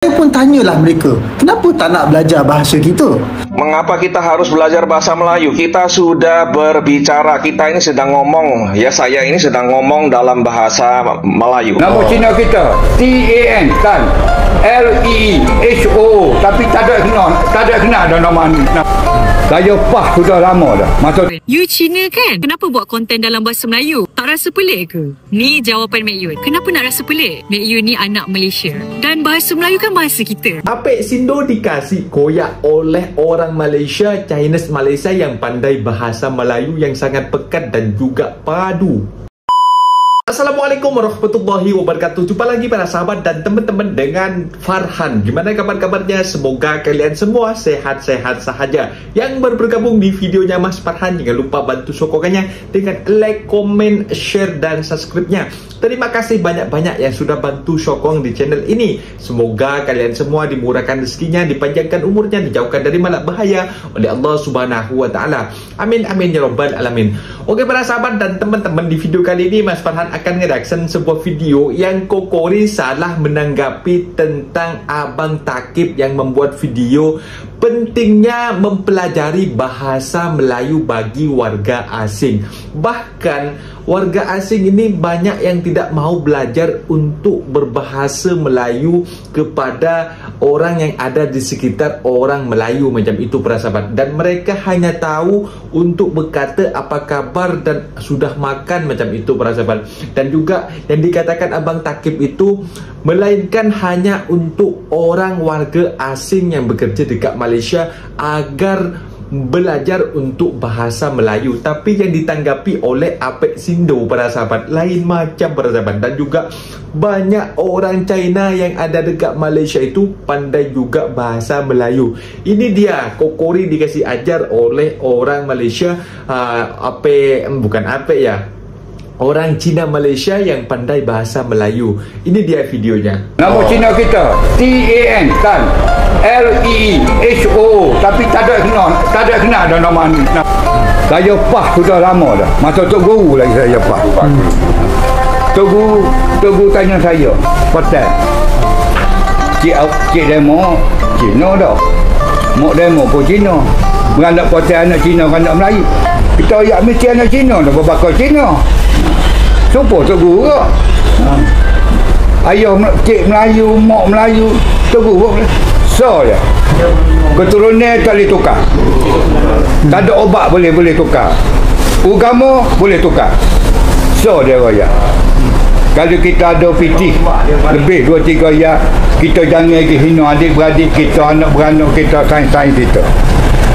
Saya pun tanyalah mereka, kenapa tak nak belajar bahasa kita? Mengapa kita harus belajar bahasa Melayu? Kita sudah berbicara, kita ini sedang ngomong. Ya, saya ini sedang ngomong dalam bahasa Melayu. Nama Cina kita TAN, Tan. LEHO, tapi tak ada kena ada nama ni. Saya pah sudah lama dah. Masa You Cina kan? Kenapa buat konten dalam bahasa Melayu? Tak rasa pelik ke? Ni jawapan Mek Yun. Kenapa nak rasa pelik? Mek Yun ni anak Malaysia. Dan bahasa Melayu kan bahasa kita. Apek Sindo dikasih koyak oleh orang Malaysia, Chinese Malaysia yang pandai bahasa Melayu yang sangat pekat dan juga padu. Assalamualaikum warahmatullahi wabarakatuh. Jumpa lagi para sahabat dan teman-teman dengan Farhan. Gimana kabar-kabarnya? Semoga kalian semua sehat-sehat sahaja. Yang baru bergabung di videonya Mas Farhan, jangan lupa bantu sokongannya dengan like, komen, share, dan subscribe-nya. Terima kasih banyak-banyak yang sudah bantu sokong di channel ini. Semoga kalian semua dimurahkan rezekinya, dipanjangkan umurnya, dijauhkan dari malak bahaya oleh Allah Subhanahu wa Ta'ala. Amin amin ya rabbal alamin. Oke para sahabat dan teman-teman, di video kali ini Mas Farhan akan ngereaction sebuah video yang Kokori salah menanggapi tentang Abang Takib yang membuat video pentingnya mempelajari bahasa Melayu bagi warga asing. Bahkan warga asing ini banyak yang tidak mau belajar untuk berbahasa Melayu kepada orang yang ada di sekitar orang Melayu macam itu para sahabat. Dan mereka hanya tahu untuk berkata apa kabar dan sudah makan macam itu para sahabat. Dan juga yang dikatakan Abang Takib itu melainkan hanya untuk orang warga asing yang bekerja dekat Malaysia agar belajar untuk bahasa Melayu. Tapi yang ditanggapi oleh Apek Sindo para sahabat lain macam para sahabat. Dan juga banyak orang China yang ada dekat Malaysia itu pandai juga bahasa Melayu. Ini dia Kokori dikasih ajar oleh orang Malaysia, bukan Apek ya, orang Cina Malaysia yang pandai bahasa Melayu. Ini dia videonya. nama Cina kita TAN, Tan. LEHO, tapi tak ada kena ada nama ni. Saya pah sudah lama dah. Masa Tok Guru lagi saya pah. Tok Guru tanya saya, "Patel, cik demo Cina dah. Mak demo pun Cina. Beranak Patel anak Cina, anak Melayu. Kita ayat mesti anak Cina dah, berbakal Cina." Sumpah Tok Guru ke? Ayah cik Melayu, mak Melayu, Tok Guru so je. Keturunan tak boleh tukar. Tak ada obat boleh tukar. Agama boleh tukar. So dia raya. Kalau kita ada fitih lebih 2-3 ayat, kita jangan lagi hina adik-beradik kita, anak beranak kita, sains-sains kita.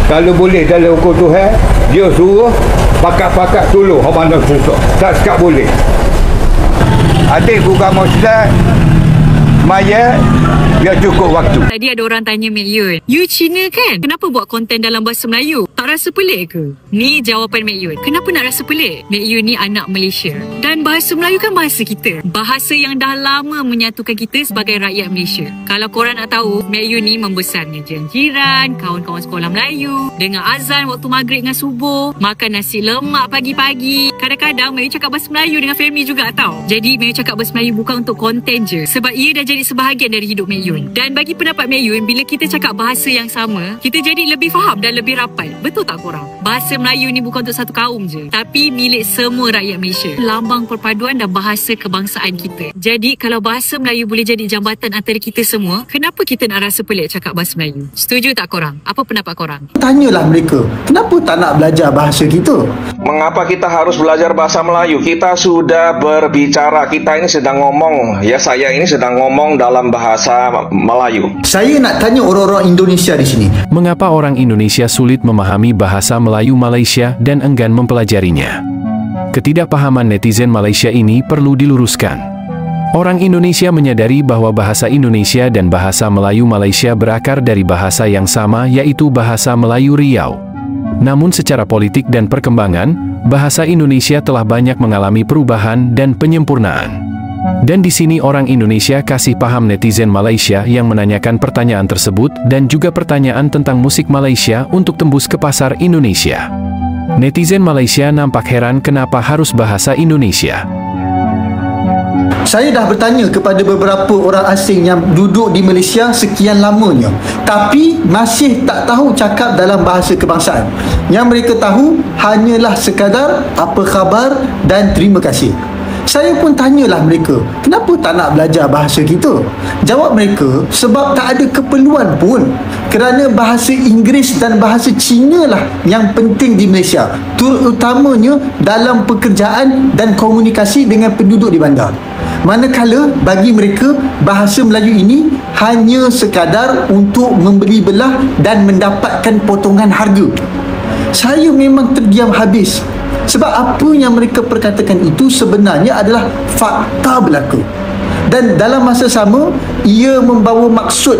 Kalau boleh dalam hukum Tuhan, dia suruh pakat-pakat tolong orang mana susah. Tak sekat boleh. Adik agama Islam maya dia cukup waktu. Tadi ada orang tanya Mek Yun, You Cina kan? Kenapa buat konten dalam bahasa Melayu? Tak rasa pelik ke? Ni jawapan Mek Yun. Kenapa nak rasa pelik? Mek Yun ni anak Malaysia. Dan bahasa Melayu kan bahasa kita. Bahasa yang dah lama menyatukan kita sebagai rakyat Malaysia. Kalau korang nak tahu, Mek Yun ni membesar dengan jiran, kawan-kawan sekolah Melayu, dengar azan waktu maghrib dengan subuh, makan nasi lemak pagi-pagi. Kadang-kadang Mek Yun cakap bahasa Melayu dengan family juga tau. Jadi Mek Yun cakap bahasa Melayu bukan untuk konten je, sebab ia dah jadi sebahagian dari hidup Mek Yun. Dan bagi pendapat Mek Yun, bila kita cakap bahasa yang sama, kita jadi lebih faham dan lebih rapat. Betul tak korang? Bahasa Melayu ni bukan untuk satu kaum je, tapi milik semua rakyat Malaysia. Lambang perpaduan dan bahasa kebangsaan kita. Jadi kalau bahasa Melayu boleh jadi jambatan antara kita semua, kenapa kita nak rasa pelik cakap bahasa Melayu? Setuju tak korang? Apa pendapat korang? Tanyalah mereka, kenapa tak nak belajar bahasa kita? Mengapa kita harus belajar bahasa Melayu? Kita sudah berbicara, kita ini sedang ngomong. Ya, saya ini sedang ngomong dalam bahasa Melayu. Saya nak tanya orang-orang Indonesia di sini. Mengapa orang Indonesia sulit memahami bahasa Melayu Malaysia dan enggan mempelajarinya? Ketidakpahaman netizen Malaysia ini perlu diluruskan. Orang Indonesia menyadari bahwa bahasa Indonesia dan bahasa Melayu Malaysia berakar dari bahasa yang sama, yaitu bahasa Melayu Riau. Namun secara politik dan perkembangan, bahasa Indonesia telah banyak mengalami perubahan dan penyempurnaan. Dan di sini orang Indonesia kasih paham netizen Malaysia yang menanyakan pertanyaan tersebut dan juga pertanyaan tentang musik Malaysia untuk tembus ke pasar Indonesia. Netizen Malaysia nampak heran kenapa harus bahasa Indonesia. Saya dah bertanya kepada beberapa orang asing yang duduk di Malaysia sekian lamanya, tapi masih tak tahu cakap dalam bahasa kebangsaan. Yang mereka tahu hanyalah sekadar apa khabar dan terima kasih. Saya pun tanyalah mereka, kenapa tak nak belajar bahasa kita? Jawab mereka, sebab tak ada keperluan pun, kerana bahasa Inggeris dan bahasa Cina lah yang penting di Malaysia, terutamanya dalam pekerjaan dan komunikasi dengan penduduk di bandar. Manakala bagi mereka bahasa Melayu ini hanya sekadar untuk membeli belah dan mendapatkan potongan harga. Saya memang terdiam habis, sebab apa yang mereka perkatakan itu sebenarnya adalah fakta berlaku. Dan dalam masa sama, ia membawa maksud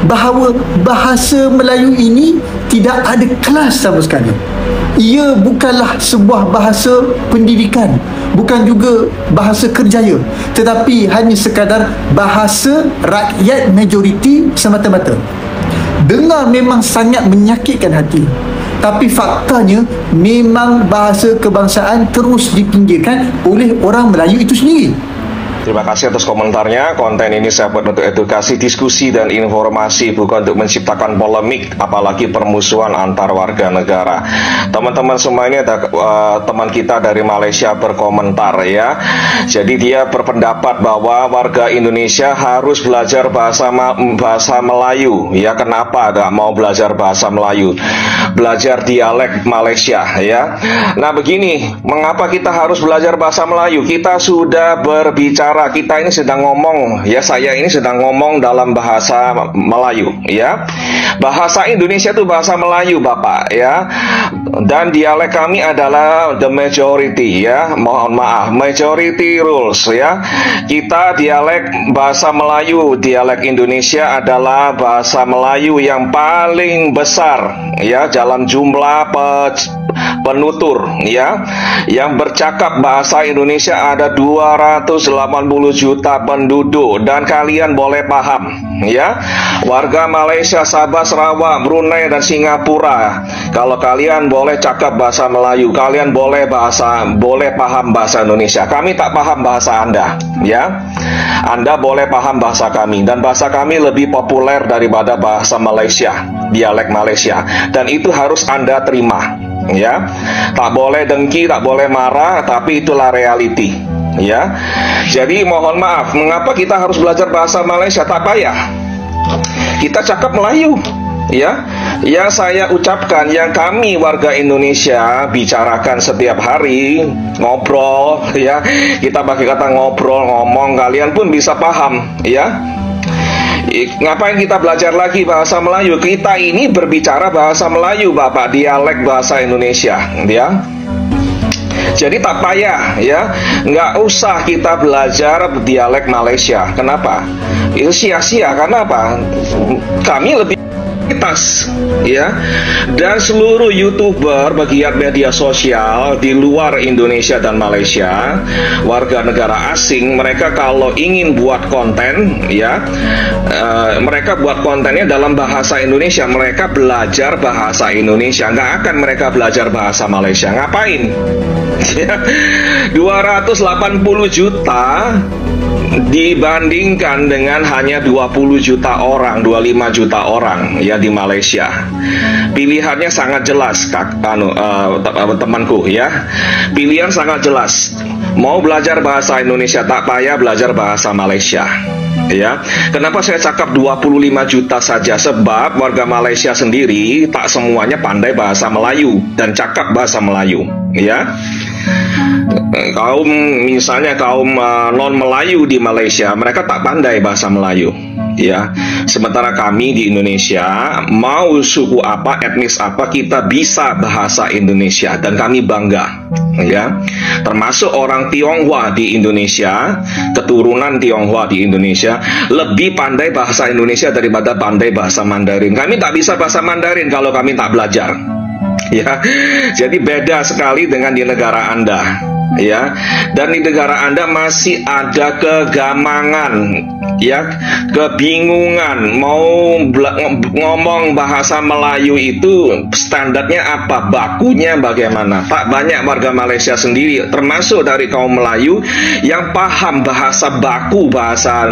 bahawa bahasa Melayu ini tidak ada kelas sama sekali. Ia bukanlah sebuah bahasa pendidikan, bukan juga bahasa kerjaya, tetapi hanya sekadar bahasa rakyat majoriti semata-mata. Dengar memang sangat menyakitkan hati, tapi faktanya memang bahasa kebangsaan terus dipinggirkan oleh orang Melayu itu sendiri. Terima kasih atas komentarnya. Konten ini saya buat untuk edukasi, diskusi, dan informasi, bukan untuk menciptakan polemik, apalagi permusuhan antar warga negara. Teman-teman semua, ini ada teman kita dari Malaysia berkomentar ya. Jadi dia berpendapat bahwa warga Indonesia harus belajar bahasa Melayu. Ya, kenapa nggak mau belajar bahasa Melayu? Belajar dialek Malaysia ya. Nah begini, mengapa kita harus belajar bahasa Melayu? Kita sudah berbicara, kita ini sedang ngomong ya, saya ini sedang ngomong dalam bahasa Melayu ya. Bahasa Indonesia itu bahasa Melayu Bapak ya. Dan dialek kami adalah the majority ya. Mohon maaf, majority rules ya. Kita dialek bahasa Melayu, dialek Indonesia adalah bahasa Melayu yang paling besar ya dalam jumlah penutur ya. Yang bercakap bahasa Indonesia ada 280 juta penduduk, dan kalian boleh paham ya, warga Malaysia, Sabah, Sarawak, Brunei, dan Singapura, kalau kalian boleh cakap bahasa Melayu, kalian boleh paham bahasa Indonesia. Kami tak paham bahasa Anda ya. Anda boleh paham bahasa kami, dan bahasa kami lebih populer daripada bahasa Malaysia, dialek Malaysia, dan itu harus Anda terima ya. Tak boleh dengki, tak boleh marah, tapi itulah reality ya. Jadi mohon maaf, mengapa kita harus belajar bahasa Malaysia? Tak payah, kita cakap Melayu ya. Yang saya ucapkan, yang kami warga Indonesia bicarakan setiap hari, ngobrol ya, kita pakai kata ngobrol, ngomong, kalian pun bisa paham ya. Ngapain kita belajar lagi bahasa Melayu? Kita ini berbicara bahasa Melayu Bapak, dialek bahasa Indonesia ya. Jadi tak payah ya, nggak usah kita belajar dialek Malaysia. Kenapa? Itu sia-sia. Karena apa? Kami lebih ya, dan seluruh YouTuber pegiat media sosial di luar Indonesia dan Malaysia, warga negara asing, mereka kalau ingin buat konten ya, mereka buat kontennya dalam bahasa Indonesia, mereka belajar bahasa Indonesia, nggak akan mereka belajar bahasa Malaysia. Ngapain? 280 juta dibandingkan dengan hanya 20 juta orang, 25 juta orang ya di Malaysia. Pilihannya sangat jelas temanku ya. Pilihan sangat jelas. Mau belajar bahasa Indonesia, tak payah belajar bahasa Malaysia ya. Kenapa saya cakap 25 juta saja? Sebab warga Malaysia sendiri tak semuanya pandai bahasa Melayu dan cakap bahasa Melayu ya. Misalnya kaum non Melayu di Malaysia, mereka tak pandai bahasa Melayu ya. Sementara kami di Indonesia, mau suku apa, etnis apa, kita bisa bahasa Indonesia dan kami bangga ya. Termasuk orang Tionghoa di Indonesia, keturunan Tionghoa di Indonesia lebih pandai bahasa Indonesia daripada pandai bahasa Mandarin. Kami tak bisa bahasa Mandarin kalau kami tak belajar ya. Jadi beda sekali dengan di negara Anda ya, dan di negara Anda masih ada kegamangan, ya, kebingungan mau ngomong bahasa Melayu itu standarnya apa, bakunya bagaimana. Pak, banyak warga Malaysia sendiri termasuk dari kaum Melayu yang paham bahasa baku, bahasa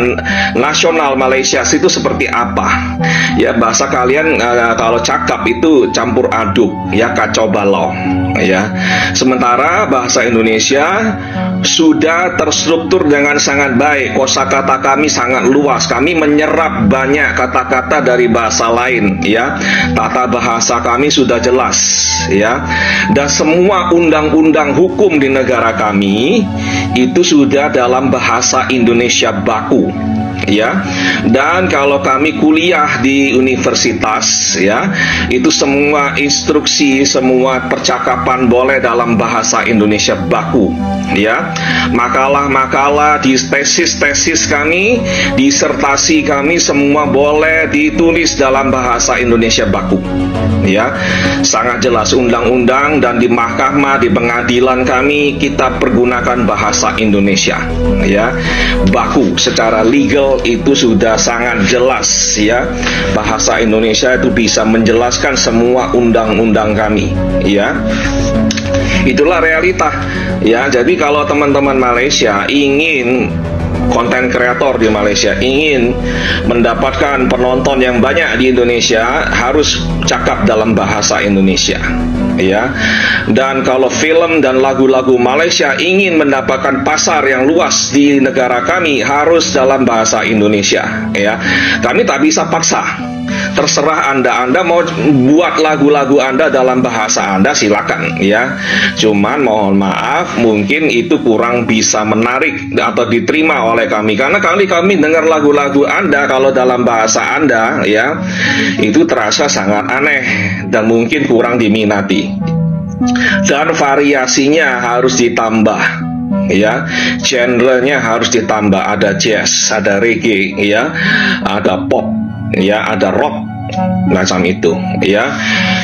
nasional Malaysia itu seperti apa, ya. Bahasa kalian kalau cakap itu campur aduk, ya, kacau balau, ya. Sementara bahasa Indonesia sudah terstruktur dengan sangat baik. Kosakata kami sangat luas. Kami menyerap banyak kata-kata dari bahasa lain, ya. Tata bahasa kami sudah jelas, ya. Dan semua undang-undang hukum di negara kami itu sudah dalam bahasa Indonesia baku, ya. Dan kalau kami kuliah di universitas, ya, itu semua instruksi, semua percakapan boleh dalam bahasa Indonesia baku, ya. Makalah-makalah di tesis kami, disertasi kami semua boleh ditulis dalam bahasa Indonesia baku, ya. Sangat jelas undang-undang, dan di mahkamah, di pengadilan kami kita pergunakan bahasa Indonesia, ya, baku. Secara legal itu sudah sangat jelas, ya. Bahasa Indonesia itu bisa menjelaskan semua undang-undang kami, ya. Itulah realita, ya. Jadi kalau teman-teman Malaysia ingin, konten kreator di Malaysia ingin mendapatkan penonton yang banyak di Indonesia, harus cakap dalam bahasa Indonesia, ya. Dan kalau film dan lagu-lagu Malaysia ingin mendapatkan pasar yang luas di negara kami, harus dalam bahasa Indonesia, ya. Kami tak bisa paksa. Terserah Anda mau buat lagu-lagu Anda dalam bahasa Anda, silakan, ya. Cuman mohon maaf, mungkin itu kurang bisa menarik atau diterima oleh kami, karena kami dengar lagu-lagu Anda kalau dalam bahasa Anda, ya, itu terasa sangat aneh dan mungkin kurang diminati. Dan variasinya harus ditambah, ya. Genrenya harus ditambah. Ada jazz, ada reggae, ya, ada pop, ya, ada rock, macam itu, ya.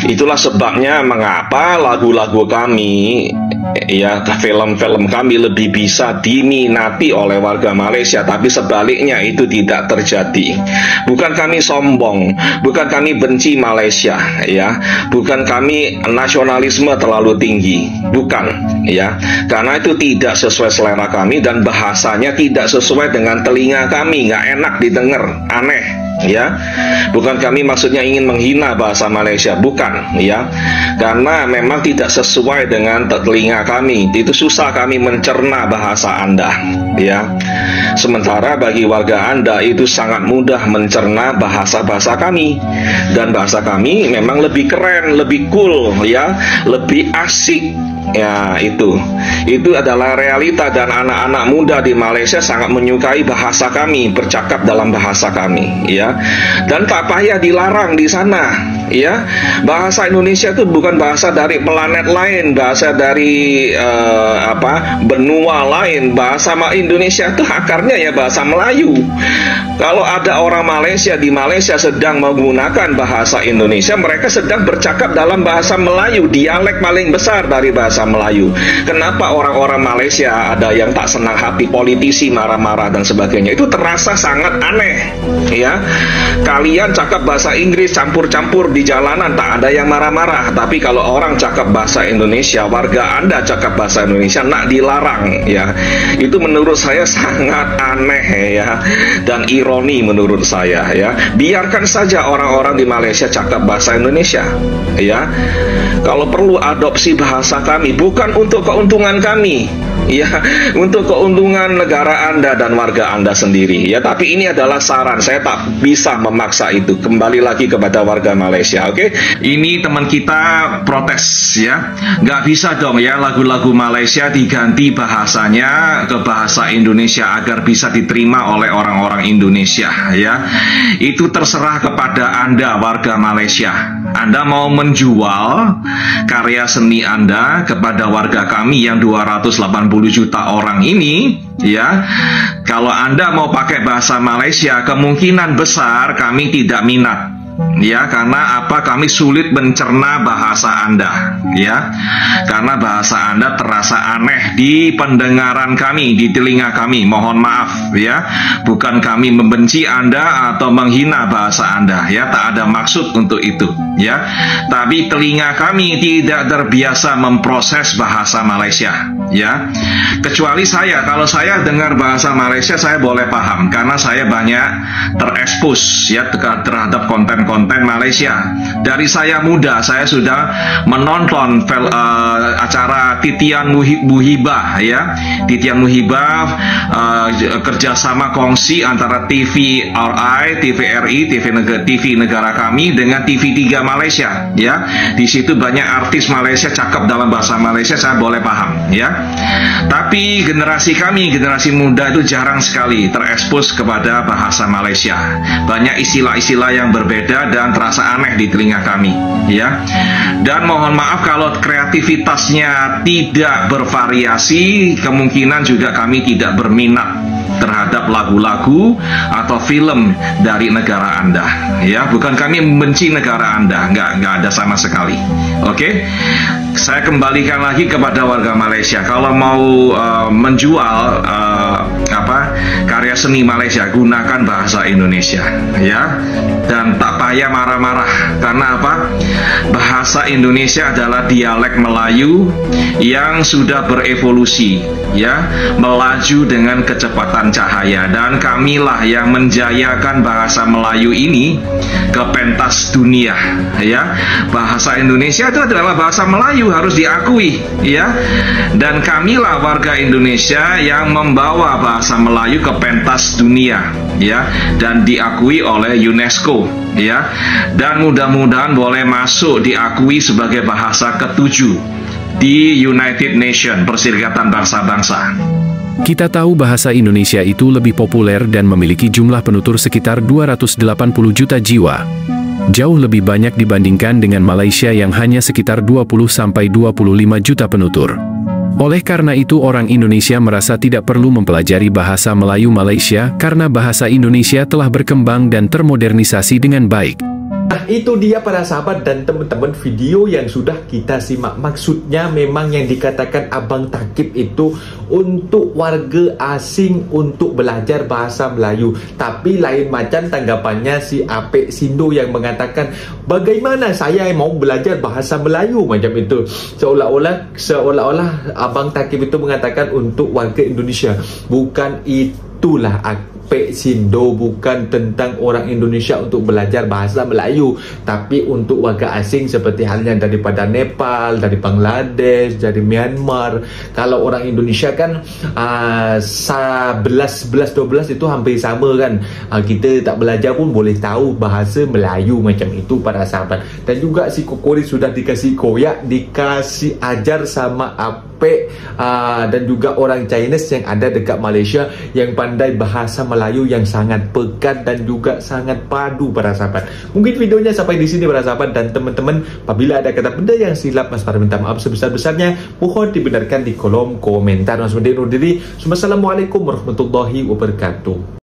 Itulah sebabnya mengapa lagu-lagu kami, ya, film-film kami lebih bisa diminati oleh warga Malaysia. Tapi sebaliknya itu tidak terjadi. Bukan kami sombong, bukan kami benci Malaysia, ya, bukan kami nasionalisme terlalu tinggi, bukan, ya. Karena itu tidak sesuai selera kami dan bahasanya tidak sesuai dengan telinga kami, nggak enak didengar, aneh, ya. Bukan kami maksudnya ingin menghina bahasa Malaysia, bukan, ya. Karena memang tidak sesuai dengan telinga kami. Itu susah kami mencerna bahasa Anda, ya. Sementara bagi warga Anda itu sangat mudah mencerna bahasa-bahasa kami. Dan bahasa kami memang lebih keren, lebih cool, ya, lebih asik. Ya, itu adalah realita, dan anak-anak muda di Malaysia sangat menyukai bahasa kami, bercakap dalam bahasa kami, ya. Dan tak payah dilarang di sana, ya. Bahasa Indonesia itu bukan bahasa dari planet lain, bahasa dari benua lain. Bahasa Indonesia itu akarnya ya bahasa Melayu. Kalau ada orang Malaysia di Malaysia sedang menggunakan bahasa Indonesia, mereka sedang bercakap dalam bahasa Melayu, dialek paling besar dari bahasa Melayu. Kenapa orang-orang Malaysia ada yang tak senang hati politisi, marah-marah dan sebagainya? Itu terasa sangat aneh, ya. Kalian cakap bahasa Inggris campur-campur di jalanan, tak ada yang marah-marah. Tapi kalau orang cakap bahasa Indonesia, warga Anda cakap bahasa Indonesia, nak dilarang, ya. Itu menurut saya sangat aneh, ya, dan ironi menurut saya, ya. Biarkan saja orang-orang di Malaysia cakap bahasa Indonesia, ya. Kalau perlu adopsi bahasa kami, bukan untuk keuntungan kami, ya, untuk keuntungan negara Anda dan warga Anda sendiri, ya. Tapi ini adalah saran, saya tak bisa memaksa itu. Kembali lagi kepada warga Malaysia, oke? Ini teman kita protes, ya, nggak bisa dong, ya, lagu-lagu Malaysia diganti bahasanya ke bahasa Indonesia agar bisa diterima oleh orang-orang Indonesia, ya. Itu terserah kepada Anda, warga Malaysia. Anda mau menjual karya seni Anda kepada warga kami yang 280 juta orang ini, ya. Kalau Anda mau pakai bahasa Malaysia, kemungkinan besar kami tidak minat, ya, karena apa? Kami sulit mencerna bahasa Anda, ya, karena bahasa Anda terasa aneh di pendengaran kami, di telinga kami. Mohon maaf, ya, bukan kami membenci Anda atau menghina bahasa Anda, ya, tak ada maksud untuk itu, ya, tapi telinga kami tidak terbiasa memproses bahasa Malaysia, ya, kecuali saya. Kalau saya dengar bahasa Malaysia, saya boleh paham karena saya banyak terekspos, ya, terhadap konten-konten Malaysia. Dari saya muda, saya sudah menonton acara Titian Muhibah, ya, Titian Muhibah, kerjasama kongsi antara TVRI, TVRI, TV negara kami dengan TV3 Malaysia, ya. Di situ banyak artis Malaysia cakap dalam bahasa Malaysia, saya boleh paham, ya. Tapi generasi kami, generasi muda itu jarang sekali terekspos kepada bahasa Malaysia. Banyak istilah-istilah yang berbeda dan terasa aneh di telinga kami, ya. Dan mohon maaf kalau kreativitasnya tidak bervariasi, kemungkinan juga kami tidak berminat terhadap lagu-lagu atau film dari negara Anda, ya. Bukan kami membenci negara Anda, nggak ada sama sekali. Oke, saya kembalikan lagi kepada warga Malaysia. Kalau mau menjual karya seni Malaysia, gunakan bahasa Indonesia, ya, dan tak payah marah-marah. Karena apa? Bahasa Indonesia adalah dialek Melayu yang sudah berevolusi, ya, melaju dengan kecepatan cahaya, dan kamilah yang menjayakan bahasa Melayu ini ke pentas dunia, ya. Bahasa Indonesia itu adalah bahasa Melayu, harus diakui, ya, dan kamilah warga Indonesia yang membawa bahasa Melayu ke pentas dunia, ya, dan diakui oleh UNESCO, ya, dan mudah-mudahan boleh masuk diakui sebagai bahasa ke-7 di United Nations, Perserikatan Bangsa-Bangsa. Kita tahu bahasa Indonesia itu lebih populer dan memiliki jumlah penutur sekitar 280 juta jiwa. Jauh lebih banyak dibandingkan dengan Malaysia yang hanya sekitar 20-25 juta penutur. Oleh karena itu orang Indonesia merasa tidak perlu mempelajari bahasa Melayu Malaysia karena bahasa Indonesia telah berkembang dan termodernisasi dengan baik. Nah, itu dia para sahabat dan teman-teman video yang sudah kita simak. Maksudnya memang yang dikatakan Abang Takib itu untuk warga asing untuk belajar bahasa Melayu. Tapi lain macam tanggapannya si Apek Sindo yang mengatakan, bagaimana saya mau belajar bahasa Melayu macam itu. Seolah-olah Abang Takib itu mengatakan untuk warga Indonesia. Bukan itulah Apek Sindo, bukan tentang orang Indonesia untuk belajar bahasa Melayu, tapi untuk warga asing seperti halnya daripada Nepal, dari Bangladesh, dari Myanmar. Kalau orang Indonesia kan 11-12 itu hampir sama kan. Kita tak belajar pun boleh tahu bahasa Melayu macam itu para sahabat. Dan juga si Kokori sudah dikasih koyak, dikasih ajar sama Apek dan juga orang Chinese yang ada dekat Malaysia yang pandai bahasa Melayu yang sangat pekat dan juga sangat padu para sahabat. Mungkin videonya sampai di sini para sahabat dan teman-teman. Apabila ada kata benda yang silap, Mas Farah minta maaf sebesar-besarnya. Mohon dibenarkan di kolom komentar. Assalamualaikum warahmatullahi wabarakatuh.